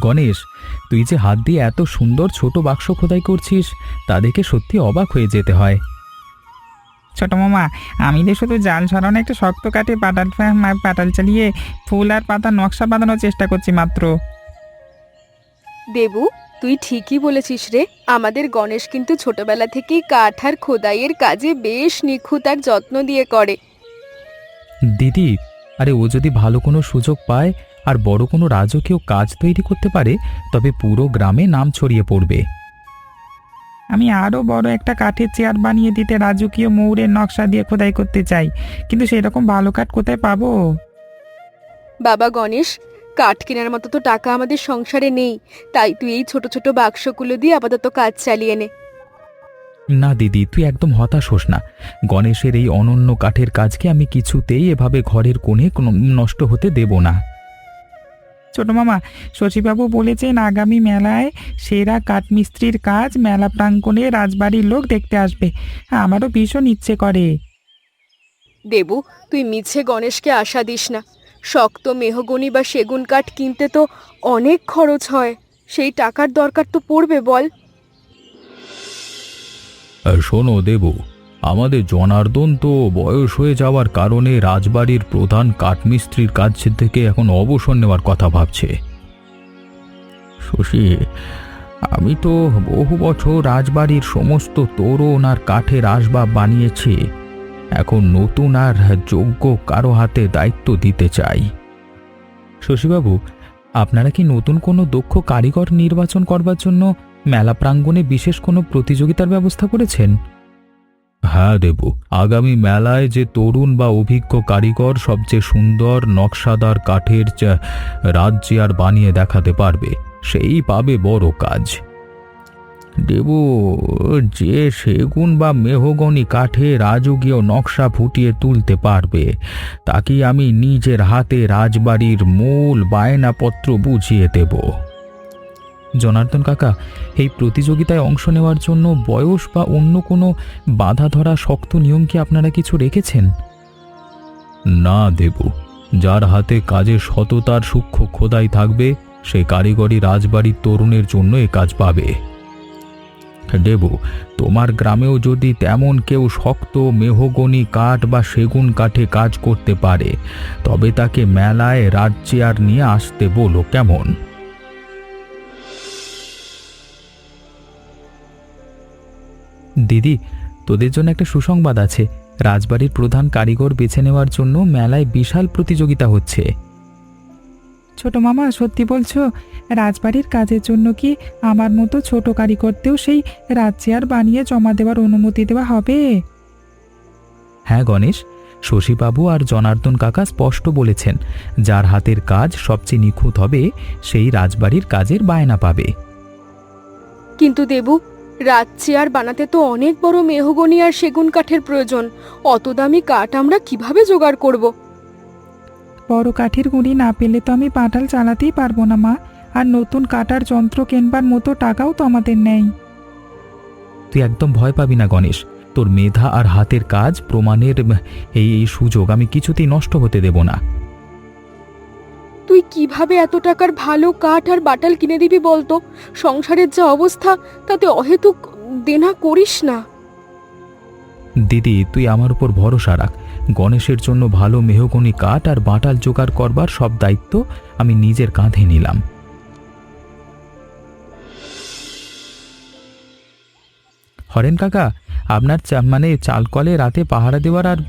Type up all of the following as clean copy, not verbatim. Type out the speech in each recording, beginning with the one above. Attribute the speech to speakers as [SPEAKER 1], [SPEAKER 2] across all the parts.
[SPEAKER 1] গণেশ, তুই যে হাত দিয়ে এত সুন্দর ছোট বাক্স খোদাই করছিস তা দেখে সত্যি অবাক হয়ে যেতে হয়।
[SPEAKER 2] ছোট মামা, আমি যে শুধু জাল ছড়ানো একটা শক্ত কাঠে পাটাল চালিয়ে ফুল আর পাতা নকশা বাঁধানোর চেষ্টা করছি মাত্র।
[SPEAKER 3] দেবু, তুই ঠিকই বলেছিস রে। আমাদের গণেশ কিন্তু ছোটবেলা থেকেই কাঠ আর খোদাইয়ের কাজে বেশ নিখুঁত আর যত্ন দিয়ে করে।
[SPEAKER 1] দিদি, আরে ও যদি ভালো কোনো সুযোগ পায় আর বড় কোনো রাজকীয় কাজ তৈরি করতে পারে তবে পুরো গ্রামে নাম ছড়িয়ে পড়বে।
[SPEAKER 2] আমি আরও বড় একটা কাঠের চেয়ার বানিয়ে দিতে রাজকীয় ময়ূরের নকশা দিয়ে খোদাই করতে চাই, কিন্তু সেরকম ভালো কাঠ কোথায় পাবো?
[SPEAKER 3] বাবা গণেশ, কাঠ কেনার মতো তো টাকা আমাদের সংসারে নেই, তাই তুই এই ছোট ছোট বাক্সগুলো দিয়ে আপাতত কাজ চালিয়ে নে।
[SPEAKER 1] না দিদি, তুই একদম হতাশ হোস না। গণেশের এই অনন্য কাঠের কাজকে আমি কিছুতেই এভাবে ঘরের কোণে নষ্ট হতে দেব না।
[SPEAKER 2] ছোট মামা, শশীবাবু বলেছেন আগামী মেলায় সেরা কাঠমিস্ত্রির কাজ মেলা প্রাঙ্গণে রাজবাড়ির লোক দেখতে আসবে। আমারও ভীষণ ইচ্ছে করে।
[SPEAKER 3] দেবু, তুই মিছে গণেশকে আশা দিস না। শক্ত মেহগনি বা সেগুন কাঠ কিনতে তো অনেক খরচ হয়, সেই টাকার দরকার তো পড়বে বল।
[SPEAKER 1] শোনো দেবু, আমাদের জনার্দন তো বয়স হয়ে যাওয়ার কারণে রাজবাড়ির প্রধান কাঠমিস্ত্রির কাজ থেকে এখন অবসর নেওয়ার কথা ভাবছে। শশী, আমি তো বহু বছর রাজবাড়ির সমস্ত তোরণ আর কাঠের আসবাব বানিয়েছি। এখন নতুন আর যোগ্য কারো হাতে দায়িত্ব দিতে চাই। শশীবাবু, আপনারা কি নতুন কোনো দক্ষ কারিগর নির্বাচন করবার জন্য মেলা প্রাঙ্গণে বিশেষ কোনো প্রতিযোগিতার ব্যবস্থা করেছেন? হ্যাঁ দেবু, আগামী মেলায় যে তরুণ বা অভিজ্ঞ কারিগর সবচেয়ে সুন্দর নকশাদার কাঠের রাজচেয়ার বানিয়ে দেখাতে পারবে সেই পাবে বড় কাজ। দেবু, যে সেগুন বা মেহগনি কাঠে রাজকীয় নকশা ফুটিয়ে তুলতে পারবে তাকে আমি নিজের হাতে রাজবাড়ির মূল বায়নাপত্র বুঝিয়ে দেব। জনার্দন কাকা, এই প্রতিযোগিতায় অংশ নেওয়ার জন্য বয়স বা অন্য কোনো বাধা ধরা শক্ত নিয়ম কি আপনারা কিছু রেখেছেন? না দেবু, যার হাতে কাজের সততার সূক্ষ্ম খোদাই থাকবে সে কারিগরি রাজবাড়ির তরুণের জন্য এ কাজ পাবে। দেবু, তোমার গ্রামেও যদি তেমন কেউ শক্ত মেহগনি কাঠ বা সেগুন কাঠে কাজ করতে পারে তবে তাকে মেলায় রাজচেয়ার নিয়ে আসতে বলো, কেমন? দিদি, তোদের জন্য একটা সুসংবাদ আছে। রাজবাড়ির প্রধান কারিগর বেছে নেওয়ার জন্য মেলায় বিশাল প্রতিযোগিতা হচ্ছে।
[SPEAKER 2] ছোট মামা, সত্যি বলছো? রাজবাড়ির কাজের জন্য কি আমার মতো ছোট কারিগরতেও সেই রাজচেয়ার বানিয়ে জমা দেওয়ার অনুমতি দেওয়া হবে?
[SPEAKER 1] হ্যাঁ গণেশ, শশীবাবু আর জনার্দন কাকা স্পষ্ট বলেছেন যার হাতের কাজ সবচেয়ে নিখুঁত হবে সেই রাজবাড়ির কাজের বায়না পাবে।
[SPEAKER 3] কিন্তু দেবু, রাজচেয়ার বানাতে তো অনেক বড় মেহগনি আর সেগুন কাঠের প্রয়োজন। অত দামি কাঠ আমরা কিভাবে জোগাড় করব?
[SPEAKER 2] বড় কাঠের গুঁড়ি না পেলে তো আমি পাটাল চালাতেই পারবো না মা। আর নতুন কাটার যন্ত্র কেনবার মতো টাকাও তো আমাদের নেই।
[SPEAKER 1] তুই একদম ভয় পাবি না গণেশ। তোর মেধা আর হাতের কাজ প্রমাণের এই সুযোগ আমি কিছুতেই নষ্ট হতে দেব না।
[SPEAKER 3] তুই কিভাবে এত টাকার ভালো কাঠ আর বাটাল কিনে দিবি বলতো? সংসারের যা অবস্থা, তাতে অহেতুক দেনা করিস না।
[SPEAKER 1] দিদি, তুই আমার উপর ভরসা রাখ। গণেশের জন্য ভালো মেহগনি কাঠ আর বাটাল জোগাড় করবার সব দায়িত্ব আমি নিজের কাঁধে নিলাম। হরেন কাকা, আপনার চাল কলে রাতে পাহারা দেওয়ার আর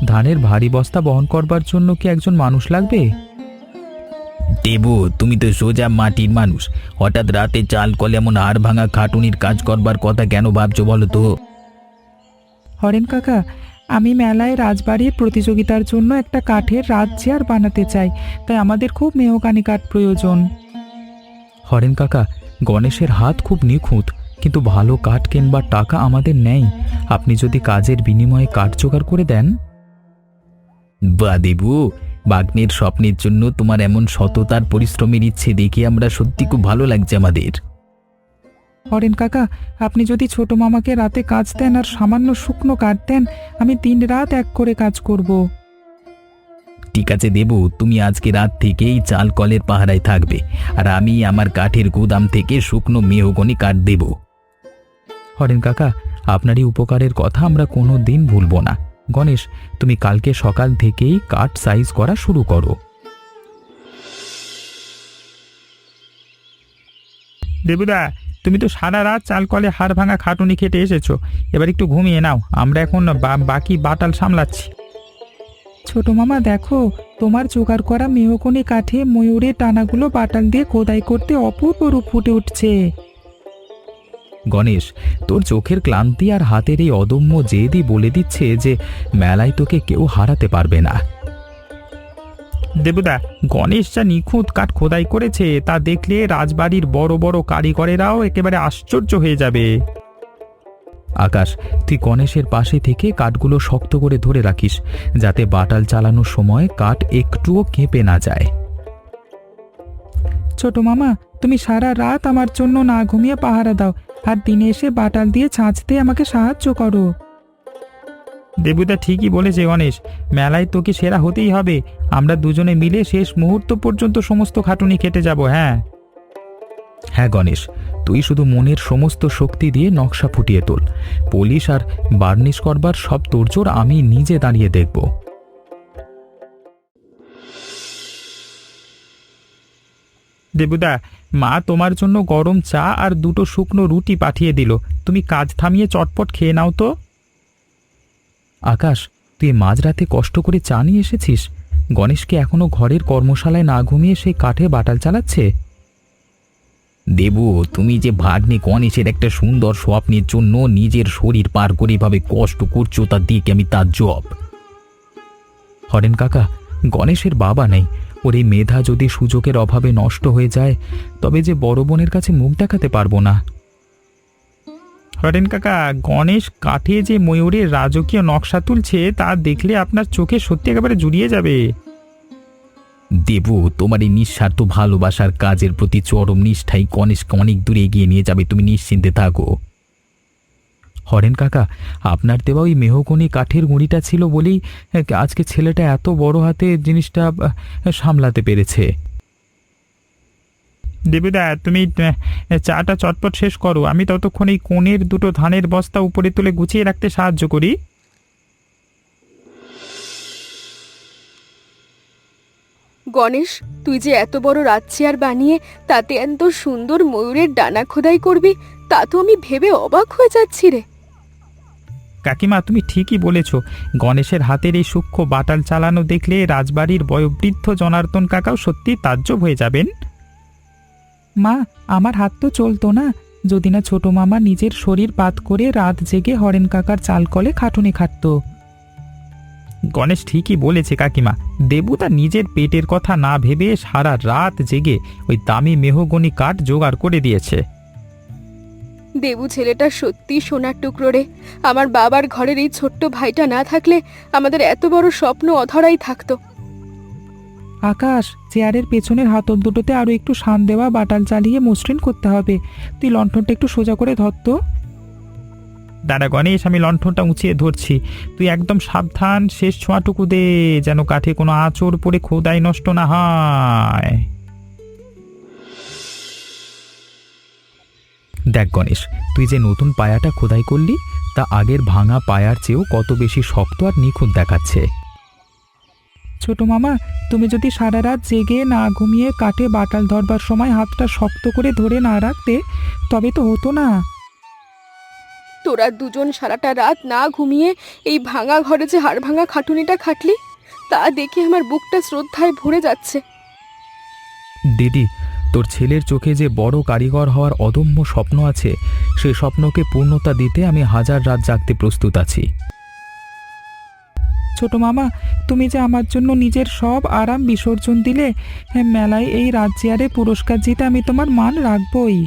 [SPEAKER 1] ধানের ভারী বস্তা বহন করবার জন্য কি একজন মানুষ লাগবে?
[SPEAKER 4] দেবু, তুমি তো সোজা মাটির মানুষ, হঠাৎ রাতে চাল কলে এমন হাড় ভাঙা খাটুনির কাজ করবার কথা কেন ভাবছো বলো তো?
[SPEAKER 2] হরেন কাকা, আমি মেলায় রাজবাড়ির প্রতিযোগিতার জন্য একটা কাঠের রাজচেয়ার বানাতে চাই, তাই আমাদের খুব মেহগনি কাঠ প্রয়োজন।
[SPEAKER 1] হরেন কাকা, গণেশের হাত খুব নিখুঁত, কিন্তু ভালো কাঠ কেনবার টাকা আমাদের নেই। আপনি যদি কাজের বিনিময়ে কাঠ জোগাড় করে দেন।
[SPEAKER 4] বা দেবু, বাগ্নের স্বপ্নের জন্য তোমার এমন সততার পরিশ্রমের ইচ্ছে দেখে আমরা সত্যি খুব ভালো লাগছে আমাদের।
[SPEAKER 2] হরেন কাকা, আপনি যদি ছোট মামাকে রাতে কাজ দেন আর সামান্য শুকনো কাঠ দেন, আমি দিন রাত এক করে কাজ করব।
[SPEAKER 4] ঠিক আছে দেবু, তুমি আজকে রাত থেকেই চাল কলের পাহারায় থাকবে, আর আমি আমার কাঠের গুদাম থেকে শুকনো মেহগনি কাঠ দেব।
[SPEAKER 1] হরেন কাকা, আপনার এই উপকারের কথা আমরা কোনো দিন ভুলব না। গণেশ, তুমি কালকে সকাল থেকেই কাঠ সাইজ করা শুরু করো।
[SPEAKER 2] দেবুদা, তুমি তো সারা রাত চাল কলে হাড় ভাঙা খাটুনি খেটে এসেছো, এবার একটু ঘুমিয়ে নাও, আমরা এখন বাকি বাটাল সামলাচ্ছি। ছোট মামা দেখো, তোমার জোগাড় করা মেহগনি কাঠে ময়ূরের টানাগুলো বাটাল দিয়ে খোদাই করতে অপূর্ব রূপ ফুটে উঠছে।
[SPEAKER 1] গণেশ, তোর চোখের ক্লান্তি আর হাতের এই অদম্য জেদই বলে দিচ্ছে যে মেলায় তোকে কেউ হারাতে পারবে না।
[SPEAKER 2] দেবুদা, গণেশ যা নিখুঁত কাঠ খোদাই করেছে তা দেখলে রাজবাড়ির বড় বড় কারিগরেরাও একেবারে আশ্চর্য হয়ে যাবে।
[SPEAKER 1] আকাশ, তুই গণেশের পাশে থেকে কাঠগুলো শক্ত করে ধরে রাখিস, যাতে বাটাল চালানোর সময় কাঠ একটুও কেঁপে না যায়।
[SPEAKER 2] ছোট মামা, তুমি সারা রাত আমার জন্য না ঘুমিয়ে পাহারা দাও, আর দিনে এসে বাটাল দিয়ে ছাঁচতে আমাকে সাহায্য করো। দেবুদা ঠিকই বলেছে গণেশ, মেলায় তোকে সেরা হতেই হবে। আমরা দুজনে মিলে শেষ মুহূর্ত পর্যন্ত সমস্ত খাটুনি কেটে যাব। হ্যাঁ
[SPEAKER 1] হ্যাঁ গণেশ, তুই শুধু মনের সমস্ত শক্তি দিয়ে নকশা ফুটিয়ে তোল। পলিশ আর বার্নিশ করবার সব তোড়জোড় আমি নিজে দাঁড়িয়ে দেখব।
[SPEAKER 2] দেবুদা, মা তোমার জন্য গরম চা আর দুটো শুকনো রুটি পাঠিয়ে দিল, তুমি কাজ থামিয়ে চটপট খেয়ে নাও তো।
[SPEAKER 1] আকাশ, তুই মাঝরাতে কষ্ট করে চা নিয়ে এসেছিস? গণেশকে এখনো ঘরের কর্মশালায় না ঘুমিয়ে সেই কাঠে বাটাল চালাচ্ছে?
[SPEAKER 4] দেবু, তুমি যে ভাগ্নে গণেশের একটা সুন্দর স্বপ্নের জন্য নিজের শরীর পার করে এভাবে কষ্ট করছো, তা দিকে আমি তাজ্জব।
[SPEAKER 1] হরেন কাকা, গণেশের বাবা নেই, ওর এই মেধা যদি সুযোগের অভাবে নষ্ট হয়ে যায় তবে যে বড় বোনের কাছে মুখ দেখাতে পারবো না।
[SPEAKER 2] হরেন কাকা, গণেশ কাঠে যে ময়ূরের রাজকীয় নকশা তুলছে তা দেখলে আপনার চোখে সত্যি একেবারে জুড়িয়ে যাবে।
[SPEAKER 4] দেবু, তোমার এই নিঃস্বার্থ ভালোবাসার কাজের প্রতি চরম নিষ্ঠাই গণেশকে অনেক দূরে এগিয়ে নিয়ে যাবে, তুমি নিশ্চিন্তে থাকো।
[SPEAKER 1] হরেন কাকা, আপনার দেওয়া ওই মেহগনি কাঠের গুঁড়িটা ছিল বলেই আজকে ছেলেটা এত বড় হাতে জিনিসটা সামলাতে পেরেছে।
[SPEAKER 2] দেবুদা, তুমি চাটা চটপট শেষ করো, আমি ততক্ষণ এই কোণের দুটো ধানের বস্তা উপরে তুলে গুছিয়ে রাখতে সাহায্য করি।
[SPEAKER 3] গণেশ, তুই যে এত বড় রাজচেয়ার বানিয়ে তাতে এত সুন্দর ময়ূরের ডানা খোদাই করবি, তা তো আমি ভেবে অবাক হয়ে যাচ্ছি রে।
[SPEAKER 2] কাকিমা, তুমি ঠিকই বলেছ, গণেশের হাতের এই সূক্ষ্ম বাটাল চালানো দেখলে রাজবাড়ির বয়োবৃদ্ধ জনার্দন কাকাও সত্যি তাজ্জব হয়ে যাবেন। মা, আমার হাত তো চলতো না যদি না ছোট মামা নিজের শরীর পাত করে রাত জেগে হরেন কাকার চালকলে খাটুনি খাটত। গণেশ ঠিকই বলেছে কাকিমা, দেবু তার নিজের পেটের কথা না ভেবে সারা রাত জেগে ওই দামি মেহগনি কাঠ জোগাড় করে দিয়েছে।
[SPEAKER 3] দেবু ছেলেটা সত্যি সোনার টুকরো রে। আমার বাবার ঘরের এই ছোট্ট ভাইটা না থাকলে আমাদের এত বড় স্বপ্ন অধরাই থাকতো।
[SPEAKER 2] আকাশ, চেয়ারের পেছনের হাতল দুটোতে আরো একটু শান দেওয়া বাটাল চালিয়ে মসৃণ করতে হবে। তুই লণ্ঠনটা একটু সোজা করে ধর তো। দাদা গণেশ, আমি লণ্ঠনটা উঁচিয়ে ধরছি, তুই একদম সাবধান শেষ ছোঁয়াটুকু দে, যেন কাঠে কোনো আঁচড় পড়ে খোদাই নষ্ট না হয়।
[SPEAKER 1] দেখ গণেশ, তুই যে নতুন পায়াটা খোদাই করলি তা আগের ভাঙা পায়ার চেয়েও কত বেশি শক্ত আর নিখুঁত দেখাচ্ছে।
[SPEAKER 2] ছোট মামা, তুমি যদি সারা রাত জেগে না ঘুমিয়ে কাঠে বাটাল ধরবার সময় হাতটা শক্ত করে ধরে না রাখতে, তবে তো হতো না।
[SPEAKER 3] তোরা দুজন সারাটা রাত না ঘুমিয়ে এই ভাঙা ঘরে যে হাড় ভাঙা খাটুনিটা খাটলি, তা দেখে আমার বুকটা শ্রদ্ধায় ভরে যাচ্ছে।
[SPEAKER 1] দিদি, তোর ছেলের চোখে যে বড় কারিগর হওয়ার অদম্য স্বপ্ন আছে, সেই স্বপ্নকে পূর্ণতা দিতে আমি হাজার রাত জাগতে প্রস্তুত আছি।
[SPEAKER 2] ছোট মামা, তুমি যে আমার জন্য নিজের সব আরাম বিসর্জন দিলে, মেলায় এই রাজচেয়ারে পুরস্কার জিতে আমি তোমার মান রাখবই।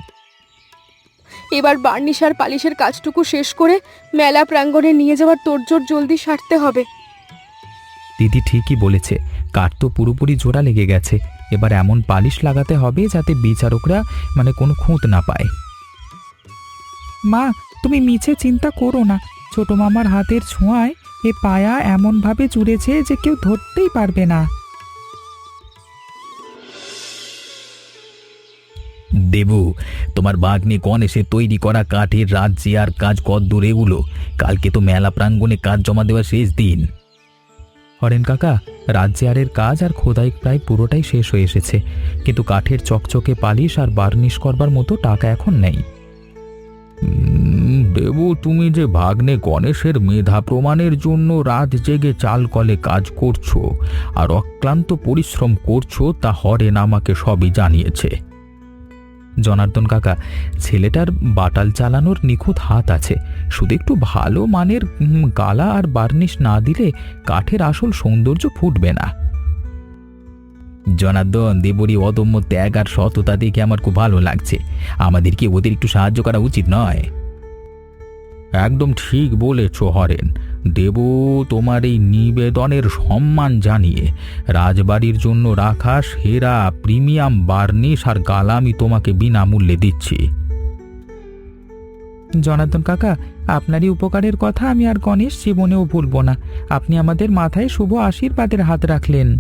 [SPEAKER 3] এবার বার্নিশ আর পালিশের কাজটুকু শেষ করে মেলা প্রাঙ্গণে নিয়ে যাওয়ার তোড়জোড় জলদি সারতে হবে।
[SPEAKER 1] দিদি ঠিকই বলেছে, কাঠ তো পুরোপুরি জোড়া লেগে গেছে, এবার এমন পালিশ লাগাতে হবে যাতে বিচারকরা কোনো খুঁত না পায়।
[SPEAKER 2] মা, তুমি মিছে চিন্তা করো না, ছোট মামার হাতের ছোঁয়ায় এ পায়া এমনভাবে জুড়েছে যে কেউ ধরতেই পারবে না।
[SPEAKER 4] দেবু, তোমার ভাগ্নে গণেশে তৈরি করা কাঠের রাজ্যে আর কাজ কদ্দূর এগুলো? কালকে তো মেলা প্রাঙ্গণে কাজ জমা দেওয়ার শেষ দিন।
[SPEAKER 1] হরেন কাকা, রাজ্যেয়ারের কাজ আর খোদাই প্রায় পুরোটাই শেষ হয়ে এসেছে, কিন্তু কাঠের চকচকে পালিশ আর বার্নিশ করবার মতো টাকা এখন নেই। দেবু, তুমি যে ভাগ্নে গণেশের মেধা প্রমাণের জন্য রাত জেগে চাল কলে কাজ করছো আর অক্লান্ত পরিশ্রম করছো, তা হরেন আমাকে সবই জানিয়েছে। জনার্দন কাকা, ছেলেটার বাটাল চালানোর নিখুঁত হাত আছে, শুধু একটু ভালো মানের গালা আর বার্নিশ না দিলে কাঠের আসল সৌন্দর্য ফুটবে না।
[SPEAKER 4] জনার্দন, দেবরই অদম্য ত্যাগ আর সততা দেখে আমার খুব ভালো লাগছে। আমাদের কি ওদের একটু সাহায্য করা উচিত নয়?
[SPEAKER 1] একদম ঠিক বলেছ হরেন। দেবু, তোমার এই নিবেদনের সম্মান জানিয়ে রাজবাড়ির জন্য রাখা সেরা প্রিমিয়াম বার্নিশ আর গালা আমি তোমাকে বিনামূল্যে দিচ্ছি।
[SPEAKER 2] জনার্দন কাকা, আপনারই উপকারের কথা আমি আর গণেশ জীবনেও ভুলব না। আপনি আমাদের মাথায় শুভ আশীর্বাদের হাত রাখলেন।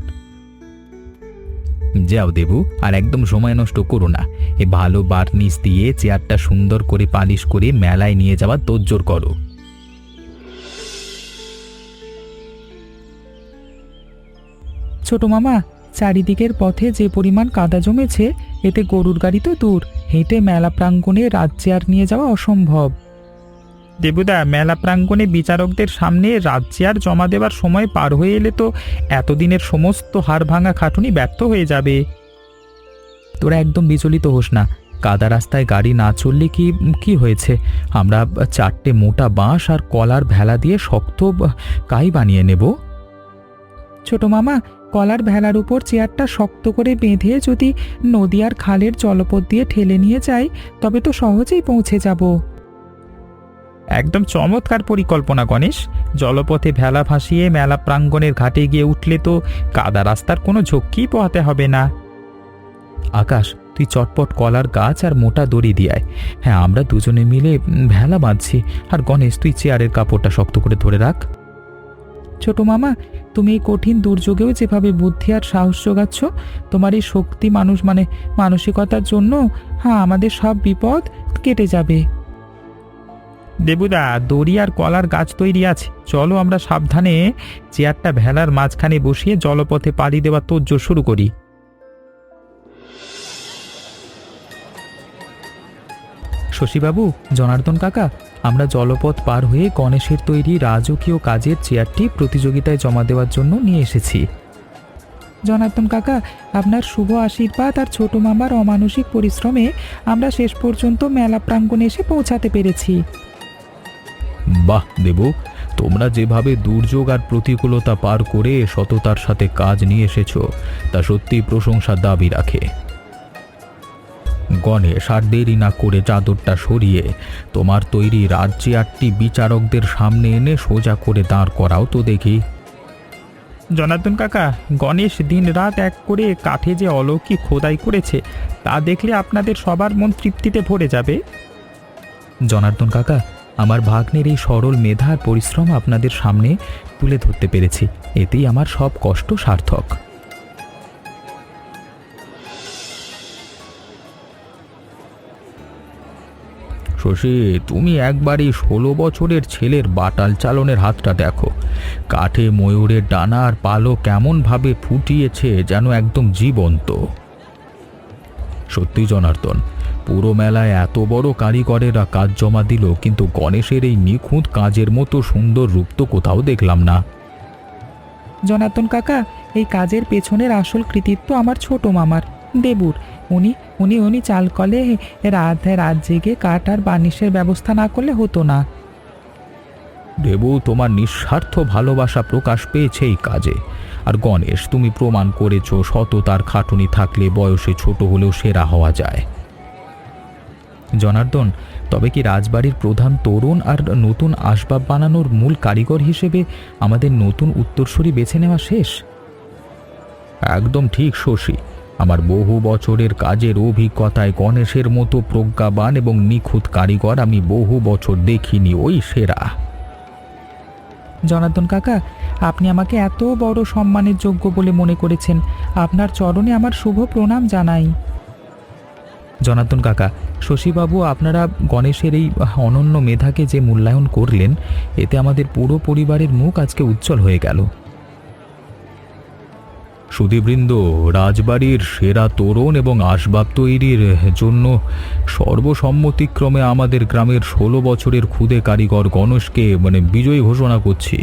[SPEAKER 4] যাও দেবু, আর একদম সময় নষ্ট করো না। এ ভালো বার্নিশ দিয়ে চেয়ারটা সুন্দর করে পালিশ করে মেলায় নিয়ে যাওয়ার তোড়জোড় করো।
[SPEAKER 2] ছোট মামা, চারিদিকের পথে যে পরিমাণ কাদা জমেছে, এতে গরুর গাড়ি তো দূর, হেঁটে মেলা প্রাঙ্গণে রাজ্যে নিয়ে যাওয়া অসম্ভব। দেবুদা, মেলা প্রাঙ্গণে বিচারকদের সামনে রাজ্যে জমা দেওয়ার সময় পার হয়ে এলে তো এতদিনের সমস্ত হাড় ভাঙা খাটুনি ব্যর্থ হয়ে যাবে।
[SPEAKER 1] তোরা একদম বিচলিত হোস না। কাদা রাস্তায় গাড়ি না চললে কি হয়েছে, আমরা 4টে মোটা বাঁশ আর কলার ভেলা দিয়ে শক্ত কাই বানিয়ে নেব।
[SPEAKER 2] ছোট মামা, কলার ভেলার উপর চেয়ারটা শক্ত করে বেঁধে যদি নদী আর খালের জলপথ দিয়ে ঠেলে নিয়ে যাই, তবে তো সহজেই পৌঁছে যাব। একদম চমৎকার পরিকল্পনা গণেশ। জলপথে ভেলা ভাসিয়ে মেলা প্রাঙ্গণের ঘাটে গিয়ে উঠলে তো কাদা রাস্তার কোনো ঝক্কি পোহাতে হবে না।
[SPEAKER 1] আকাশ, তুই চটপট কলার গাছ আর মোটা দড়ি দিয়ে আয়। হ্যাঁ, আমরা দুজনে মিলে ভেলা বাঁধছি, আর গণেশ তুই চেয়ারের কাপড়টা শক্ত করে ধরে রাখ।
[SPEAKER 2] ছোট মামা, তুমি এই কঠিন দুর্যোগেও যেভাবে বুদ্ধি আর সাহস যোগাচ্ছ, তোমার এই শক্তি মানসিকতার জন্য আমাদের সব বিপদ কেটে যাবে। দেবুদা, দড়ি আর কলার গাছ তৈরি আছে, চলো আমরা সাবধানে চেয়ারটা ভেলার মাঝখানে বসিয়ে জলপথে পাড়ি দেওয়ার তোড়জোড় শুরু করি।
[SPEAKER 1] শশীবাবু, জনার্দন কাকা, আমরা জলপথ পার হয়ে গণেশের তৈরি রাজকীয় কাজের চেয়ারটি প্রতিযোগিতায় জমা দেওয়ার জন্য নিয়ে এসেছি।
[SPEAKER 2] জনার্দন কাকা, আপনার শুভ আশীর্বাদ আর ছোট মামার অমানসিক পরিশ্রমে আমরা শেষ পর্যন্ত মেলা প্রাঙ্গণে এসে পৌঁছাতে পেরেছি।
[SPEAKER 1] বাহ দেবু, তোমরা যেভাবে দুর্যোগ আর প্রতিকূলতা পার করে সততার সাথে কাজ নিয়ে এসেছো, তা সত্যি প্রশংসার দাবি রাখে। গণেশ, আর দেরি না করে চাদরটা সরিয়ে তোমার তৈরি চেয়ারটি বিচারকদের সামনে এনে সোজা করে দাঁড় করাও তো দেখি।
[SPEAKER 2] জনার্দন কাকা, গণেশ দিন রাত এক করে কাঠে যে অলৌকিক খোদাই করেছে, তা দেখলে আপনাদের সবার মন তৃপ্তিতে ভরে যাবে।
[SPEAKER 1] জনার্দন কাকা, আমার ভাগ্নের এই সরল মেধা আর পরিশ্রম আপনাদের সামনে তুলে ধরতে পেরেছি, এতেই আমার সব কষ্ট সার্থক। শশী, তুমি একবারই 16 বছরের ছেলের বাটাল চালনের হাতটা দেখো। কাঠে ময়ূরের ডানা আর পালও কেমনভাবে ফুটিয়েছে, যেন একদম জীবন্ত। সত্যি জনার্দন, পুরো মেলায় এত বড় কারিগরেরা কাজ জমা দিল, কিন্তু গণেশের এই নিখুঁত কাজের মতো সুন্দর রূপ তো কোথাও দেখলাম না।
[SPEAKER 2] জনার্দন কাকা, এই কাজের পেছনের আসল কৃতিত্ব আমার ছোট মামার, দেবুর। উনি চাল কলে রাত জেগে কাঠ আর বার্নিশের ব্যবস্থা না করলে হতো না।
[SPEAKER 1] দেবু, তোমার নিঃস্বার্থ ভালোবাসা প্রকাশ পেয়েছে এই কাজে। আর গণেশ, তুমি প্রমাণ করেছো সততার খাটুনি থাকলে বয়সে ছোট হলেও সেরা হওয়া যায়। জনার্দন, তবে কি রাজবাড়ির প্রধান তরুণ আর নতুন আসবাব বানানোর মূল কারিগর হিসেবে আমাদের নতুন উত্তরসূরি বেছে নেওয়া শেষ? একদম ঠিক শশী, আমার বহু বছরের কাজের অভিজ্ঞতায় গণেশের মতো প্রজ্ঞাবান এবং নিখুঁত কারিগর আমি বহু বছর দেখিনি, ওই সেরা।
[SPEAKER 2] জনার্দন কাকা, আপনি আমাকে এত বড় সম্মানের যোগ্য বলে মনে করেছেন, আপনার চরণে আমার শুভ প্রণাম জানাই। জনার্দন কাকা, শশীবাবু আপনারা গণেশের এই অনন্য মেধাকে যে মূল্যায়ন করলেন, এতে আমাদের পুরো পরিবারের মুখ আজকে উজ্জ্বল হয়ে গেল।
[SPEAKER 1] সুধীবৃন্দ, রাজবাড়ির সেরা তোরণ এবং আসবাব তৈরির জন্য সর্বসম্মতিক্রমে আমাদের গ্রামের 16 বছরের ক্ষুদে কারিগর গণেশকে বিজয়ী ঘোষণা করছি।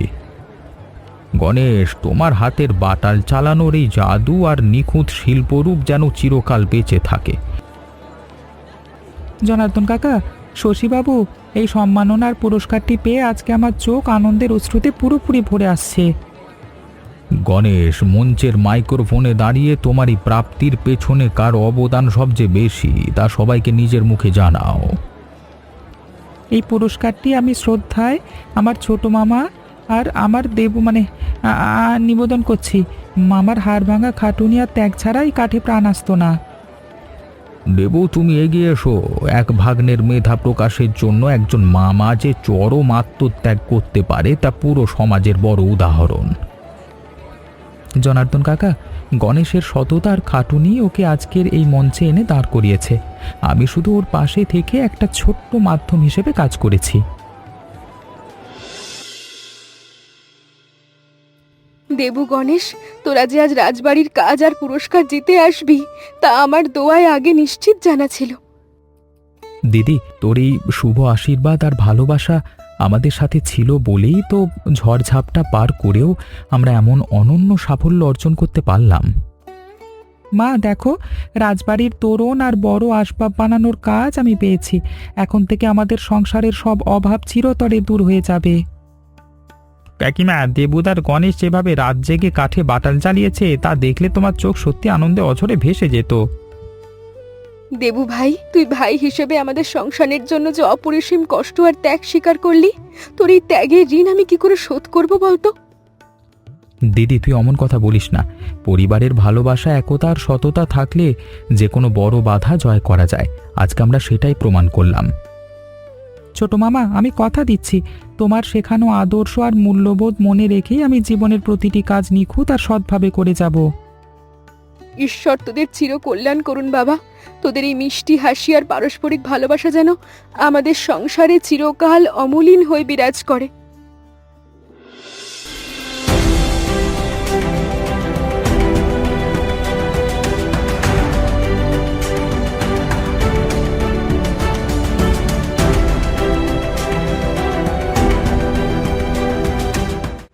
[SPEAKER 1] গণেশ, তোমার হাতের বাটাল চালানোর এই জাদু আর নিখুঁত শিল্পরূপ যেন চিরকাল বেঁচে থাকে।
[SPEAKER 2] জনার্দন কাকা, শশীবাবু এই সম্মাননার পুরস্কারটি পেয়ে আজকে আমার চোখ আনন্দের অশ্রুতে পুরোপুরি ভরে আসছে।
[SPEAKER 1] গণেশ, মঞ্চের মাইক্রোফোনে দাঁড়িয়ে তোমার এই প্রাপ্তির পেছনে কার অবদান সবচেয়ে বেশি তা সবাইকে নিজের মুখে জানাও।
[SPEAKER 2] এই পুরস্কারটি আমি শ্রদ্ধায় আমার ছোট মামা আর আমার দেব নিবেদন করছি। মামার হাড় ভাঙা খাটুনি আর ত্যাগ ছাড়াই কাঠে প্রাণ আসতো না।
[SPEAKER 1] দেবু, তুমি এগিয়ে এসো। এক ভাগ্নের মেধা প্রকাশের জন্য একজন মামা যে চরম আত্মত্যাগ করতে পারে তা পুরো সমাজের বড় উদাহরণ।
[SPEAKER 2] জনার্দন কাকা, গণেশের সততার খাটুনি ওকে আজকের এই মঞ্চে এনে দাঁড় করিয়েছে। আমি শুধু ওর পাশে থেকে একটা ছোট্ট মাধ্যম হিসেবে কাজ করেছি।
[SPEAKER 3] দেবু, গণেশ, তোরা যে আজ রাজবাড়ির কাজ আর পুরস্কার জিতে আসবি তা আমার দোয়ায় আগে নিশ্চিত জানা ছিল।
[SPEAKER 2] দিদি, তোর এই শুভ আশীর্বাদ আর ভালোবাসা আমাদের সাথে ছিল বলেই তো ঝড়ঝাপটা পার করেও আমরা এমন অনন্য সাফল্য অর্জন করতে পারলাম। মা দেখো, রাজবাড়ির তোরণ আর বড় আসবাব বানানোর কাজ আমি পেয়েছি। এখন থেকে আমাদের সংসারের সব অভাব চিরতরে দূর হয়ে যাবে। কাকিমা, দেবুদার গণেশ যেভাবে রাত জেগে কাঠে বাটাল চালিয়েছে তা দেখলে তোমার চোখ সত্যি আনন্দে অঝরে ভেসে যেত।
[SPEAKER 3] দেবু ভাই, তুই ভাই হিসেবে আমাদের সংসারের জন্য যে অপরিসীম কষ্ট আর ত্যাগ স্বীকার করলি, তোর এই ত্যাগের ঋণ আমি কি করে শোধ করব বলতো?
[SPEAKER 2] দিদি, তুই অমন কথা বলিস না। পরিবারের ভালোবাসা, একতা আর সততা থাকলে যে কোনো বড় বাধা জয় করা যায়। আজকে আমরা সেটাই প্রমাণ করলাম। ছোট মামা, আমি কথা দিচ্ছি, তোমার শেখানো আদর্শ আর মূল্যবোধ মনে রেখেই আমি জীবনের প্রতিটি কাজ নিখুঁত আর সৎভাবে করে যাব।
[SPEAKER 3] ঈশ্বর তোদের চির কল্যাণ করুন বাবা। তোদের এই মিষ্টি হাসি আর পারস্পরিক ভালোবাসা যেন আমাদের সংসারে চিরকাল অমলিন হয়ে বিরাজ করে।